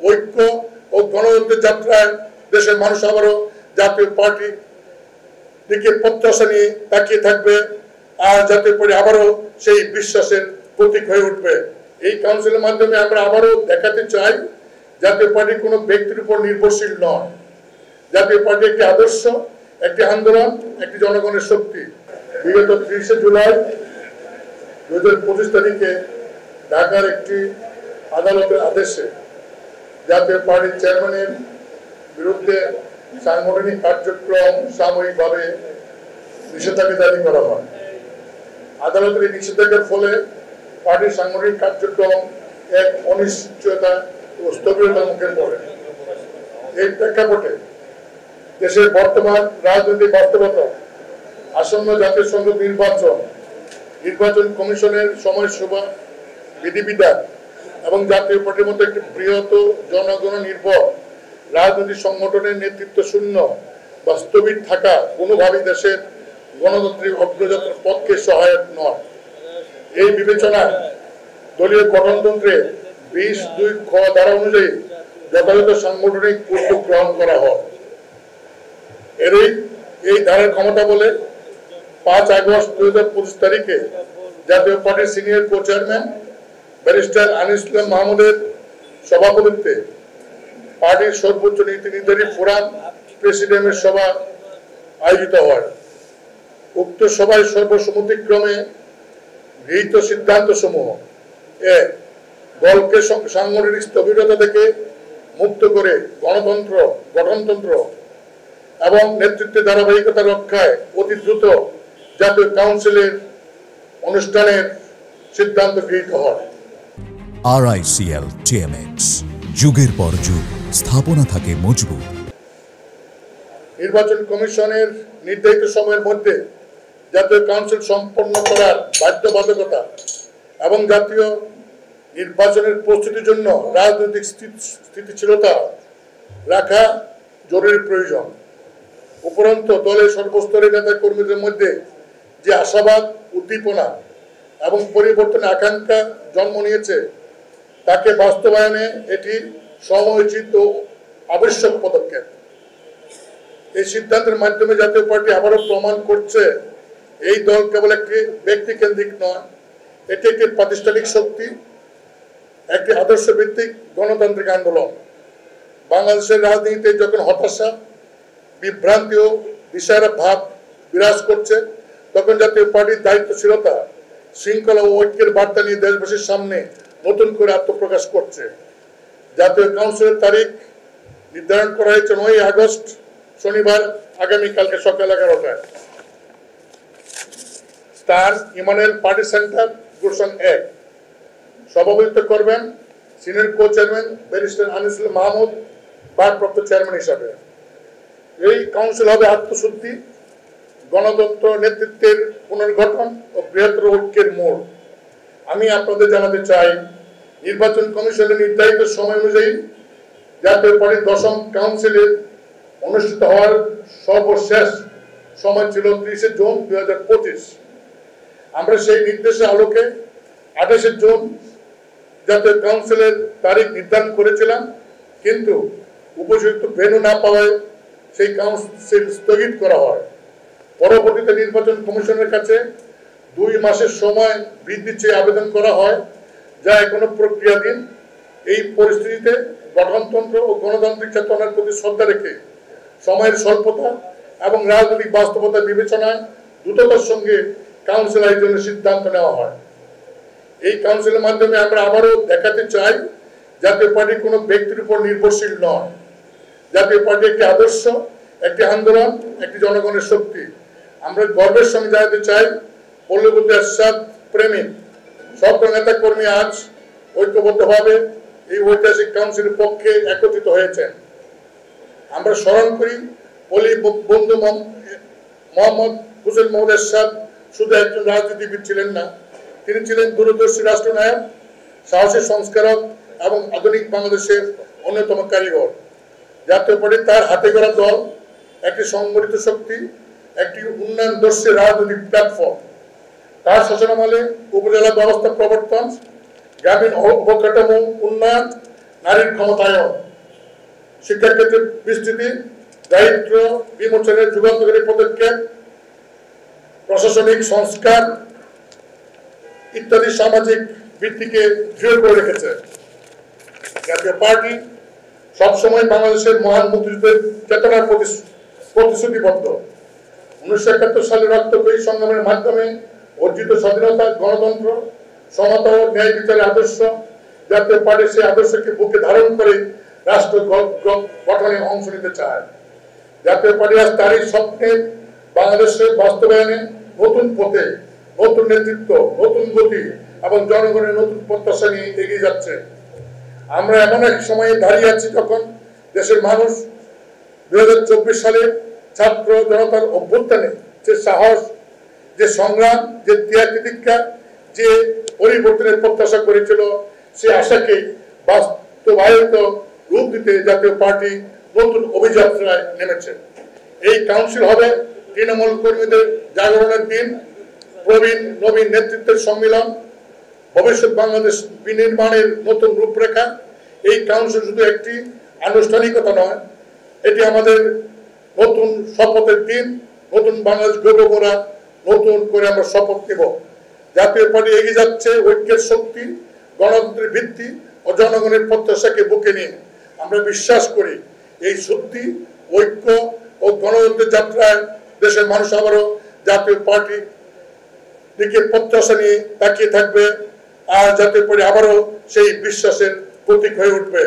ঐক্য ও গণতন্ত্রের যাত্রায় দেশের মানুষ আবারও জাতীয় পার্টি দিকে প্রত্যাশা নিয়ে তাকিয়ে থাকবে, আর জাতীয় পার্টি আবারও সেই বিশ্বাসের প্রতীক হয়ে উঠবে। এই কাউন্সিলের মাধ্যমে আমরা আবারও দেখাতে চাই জাতীয় পার্টি কোনো ব্যক্তির উপর নির্ভরশীল নয়। জাতীয় পার্টি একটি আদর্শ, একটি আন্দোলন, একটি জনগণের শক্তি। বিগত 30 জুলাই 2025 তারিখে ঢাকার একটি আদালতের আদেশে জাতীয় পার্টির চেয়ারম্যানের বিরুদ্ধে সাংগঠনিক কার্যক্রম সাময়িকভাবে নিষেধাজ্ঞা জারি করা হয়। আদালতের এই নিষেধাজ্ঞার ফলে পার্টির সাংগঠনিক কার্যক্রম এক অনিশ্চয়তা ও স্থবিরতার মুখে পড়ে। এই প্রেক্ষাপটে দেশের বর্তমান রাজনৈতিক বাস্তবতা, আসন্ন জাতীয় সংসদ নির্বাচন কমিশনের সময়সীমা, বিধিবিধান এবং জাতীয় পার্টির মতো একটি বৃহৎ জনগণ নির্ভর রাজনৈতিক সংগঠনের নেতৃত্ব শূন্য বা স্থবির থাকা কোনোভাবেই দেশের গণতান্ত্রিক অগ্রযাত্রার পক্ষে সহায়ক নয়। এই বিবেচনায় দলীয় গঠনতন্ত্রে 20(2) খ ধারা অনুযায়ী যথাযথ সাংগঠনিক উদ্যোগ গ্রহণ করা হয়। এই ধারার ক্ষমতা বলে 5 আগস্ট 2025 তারিখে জাতীয় পার্টির senior co chairman barrister Anis Islam মাহমুদের সভাপতিত্বে পার্টির সর্বোচ্চ নীতি নির্ধারী ফোরাম প্রেসিডিয়ামের সভা আয়োজিত হয়। উক্ত সভায় সর্বসম্মতিক্রমে গৃহীত সিদ্ধান্ত সমূহ: 1. দলকে সাংগঠনিক স্থবিরতা থেকে মুক্ত করে গঠনতন্ত্র এবং নেতৃত্বের ধারাবাহিকতা রক্ষায় অতি দ্রুত জাতীয় কাউন্সিলের অনুষ্ঠানের সিদ্ধান্ত গৃহীত হয়। RICL TMX, যুগের পর যুগ স্থাপনা থাকে মজবুত। নির্বাচন কমিশনের নির্ধারিত সময়ের মধ্যে জাতীয় কাউন্সিল সম্পন্ন করার বাধ্যবাধকতা এবং জাতীয় নির্বাচনের প্রস্তুতির জন্য রাজনৈতিক স্থিতিশীলতা রাখা জরুরি প্রয়োজন। উপরন্তু দলের সর্বস্তরের নেতা কর্মীদের মধ্যে যে আশাবাদ, উদ্দীপনা এবং পরিবর্তনের আকাঙ্ক্ষা জন্ম নিয়েছে তাকে বাস্তবায়নে এটি সময়োচিত ও আবশ্যক পদক্ষেপ। এই সিদ্ধান্তের মাধ্যমে জাতীয় পার্টি আবারও প্রমাণ করছে এই দল কেবল একটি ব্যক্তিকেন্দ্রিক নয়, এটি একটি প্রাতিষ্ঠানিক শক্তি, একটি আদর্শ ভিত্তিক গণতান্ত্রিক আন্দোলন। বাংলাদেশের রাজনীতিতে যখন হতাশা, বিভ্রান্তি ও দিশাহারা ভাব বিরাজ করছে, তখন জাতীয় পার্টির দায়িত্বশীলতা, শৃঙ্খলা ও ঐক্যের বার্তা নিয়ে দেশবাসীর সামনে নতুন করে আত্মপ্রকাশ করছে। জাতীয় কাউন্সিলের তারিখ নির্ধারণ করা হয়েছে 9 আগস্ট শনিবার, আগামীকালকে সকাল 11টায় star Emmanuel party centre, Gulshan 1। সভাপতিত্ব করবেন senior co chairman barrister Anis Islam Mahmud, ভারপ্রাপ্ত চেয়ারম্যান হিসাবে। এই কাউন্সিল হবে আত্মশুদ্ধি, গণতন্ত্র, নেতৃত্বের পুনর্গঠন ও বৃহত্তর ঐক্যের মোড়। আমি আপনাদের জানাতে চাই, নির্বাচন কমিশনের নির্ধারিত সময় অনুযায়ী জাতীয় পার্টির 10ম কাউন্সিলে অনুষ্ঠিত হওয়ার সর্বশেষ সময় ছিল 30 জুন 2025। আমরা সেই নির্দেশের আলোকে 28 জুন জাতীয় কাউন্সিলের তারিখ নির্ধারণ করেছিলাম, কিন্তু উপযুক্ত ভেন্যু না পাওয়ায় সেই কাউন্সিল স্থগিত করা হয়। পরবর্তীতে নির্বাচন কমিশনের কাছে 2 মাসের সময় বৃদ্ধি চেয়ে আবেদন করা হয়, যা এখনো প্রক্রিয়াধীন। এই পরিস্থিতিতে গঠনতন্ত্র ও গণতান্ত্রিক চেতনার প্রতি শ্রদ্ধা রেখে সময়ের স্বল্পতা এবং রাজনৈতিক বাস্তবতা বিবেচনায় দ্রুততার সঙ্গে কাউন্সিল আয়োজনের সিদ্ধান্ত নেওয়া হয়। এই কাউন্সিলের মাধ্যমে আমরা আবারও দেখাতে চাই জাতীয় পার্টি কোনো ব্যক্তির উপর নির্ভরশীল নয়। জাতীয় পার্টি একটি আদর্শ, একটি আন্দোলন, একটি জনগণের শক্তি। আমরা গর্বের সঙ্গে জানাতে চাই, পল্লীবুদ্ধ এরশাদ প্রেমী সকল নেতা কর্মী আজ ঐক্যবদ্ধভাবে এই ঐতিহাসিক কাউন্সিলের পক্ষে একত্রিত হয়েছেন। আমরা স্মরণ করি, পল্লী বন্ধু মোহাম্মদ হুসেন মোহাম্মদ এরশাদ শুধু একজন রাজনীতিবিদ ছিলেন না, তিনি ছিলেন দূরদর্শী রাষ্ট্রনায়ক, সাহসী সংস্কারক এবং আধুনিক বাংলাদেশের অন্যতম কারিগর। জাতীয় পার্টি তার হাতে গড়া দল, একটি সংগঠিত শক্তি, একটি উন্নয়নদর্শী রাজনৈতিক প্ল্যাটফর্ম। তার শাসনামলে উপজেলা ব্যবস্থা প্রবর্তন, গ্রামীণ অবকাঠামো উন্নয়ন, নারীর ক্ষমতায়ন, শিক্ষাক্ষেত্রে বিস্তৃতি, দারিদ্র বিমোচনের যুগান্তকারী পদক্ষেপ, প্রশাসনিক সংস্কার ইত্যাদি সামাজিক ভিত্তিকে দৃঢ় করে রেখেছে। জাতীয় পার্টি সবসময় বাংলাদেশের মহান মুক্তিযুদ্ধের চেতনার প্রতিশ্রুতিবদ্ধ। 1971 সালের রক্তক্ষয়ী সংগ্রামের মাধ্যমে অর্জিত স্বাধীনতা, গণতন্ত্র, সমতা ও ন্যায় বিচারের আদর্শ, জাতীয় পার্টি সেই আদর্শকে বুকে ধারণ করে রাষ্ট্র গঠনে অংশ নিতে চায়। জাতীয় পার্টি আজ তারই স্বপ্নের বাংলাদেশের বাস্তবায়নে নতুন পথে, নতুন নেতৃত্ব, নতুন গতি এবং জনগণের নতুন প্রত্যাশা নিয়ে এগিয়ে যাচ্ছে। আমরা এমন এক সময়ে দাঁড়িয়ে আছি যখন দেশের মানুষ 2024 সালে ছাত্র জনতার অভ্যুত্থানে যে সাহস, যে সংগ্রাম, যে ত্যাগ তিতিক্ষা, যে পরিবর্তনের প্রত্যাশা করেছিল, সে আশাকে বাস্তবায়িত রূপ দিতে জাতীয় পার্টি নতুন অভিযাত্রায় নেমেছে। এই কাউন্সিল হবে তৃণমূল কর্মীদের জাগরণের দিন, প্রবীণ নবীন নেতৃত্বের সম্মিলন, ভবিষ্যৎ বাংলাদেশ বিনির্মাণের নতুন রূপরেখা। এই কাউন্সিল শুধু একটি আনুষ্ঠানিকতা নয়, এটি আমাদের নতুন শপথের দিন। নতুন বাংলাদেশ গড়ে করা, নতুন করে আমরা শপথ নেব। জাতীয় পার্টি এগিয়ে যাচ্ছে ঐক্যের শক্তি, গণতন্ত্রের ভিত্তি ও জনগণের প্রত্যাশাকে বুকে নিয়ে। আমরা বিশ্বাস করি এই শক্তি, ঐক্য ও গণতন্ত্রের যাত্রায় দেশের মানুষ আবারও জাতীয় পার্টি দিকে প্রত্যাশা নিয়ে তাকিয়ে থাকবে, আর জাতীয় পার্টি আবারও সেই বিশ্বাসের প্রতীক হয়ে উঠবে।